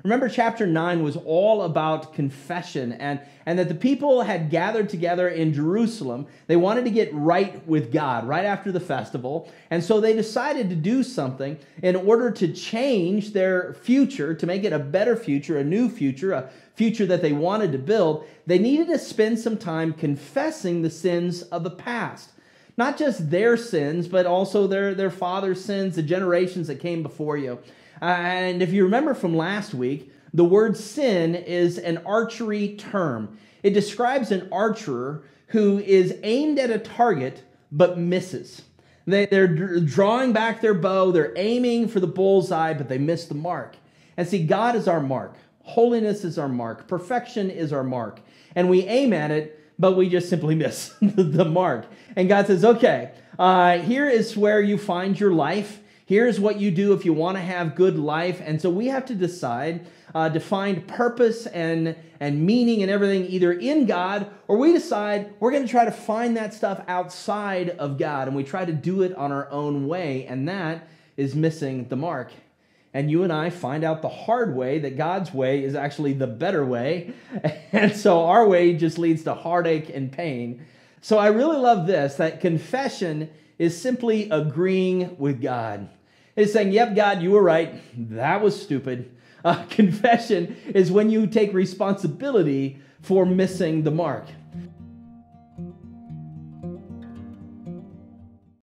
Remember, chapter 9 was all about confession and that the people had gathered together in Jerusalem. They wanted to get right with God right after the festival. And so they decided to do something in order to change their future, to make it a better future, a new future, a future that they wanted to build. They needed to spend some time confessing the sins of the past. Not just their sins, but also their father's sins, the generations that came before you. And if you remember from last week, the word sin is an archery term. It describes an archer who is aimed at a target but misses. They're drawing back their bow, they're aiming for the bullseye, but they miss the mark. And see, God is our mark. Holiness is our mark. Perfection is our mark. And we aim at it, but we just simply miss the mark. And God says, okay, here is where you find your life. Here's what you do if you want to have good life. And so we have to decide to find purpose and meaning and everything either in God, or we decide we're going to try to find that stuff outside of God. And we try to do it on our own way. And that is missing the mark. And you and I find out the hard way that God's way is actually the better way. And so our way just leads to heartache and pain. So I really love this, that confession is simply agreeing with God. It's saying, yep, God, you were right. That was stupid. Confession is when you take responsibility for missing the mark.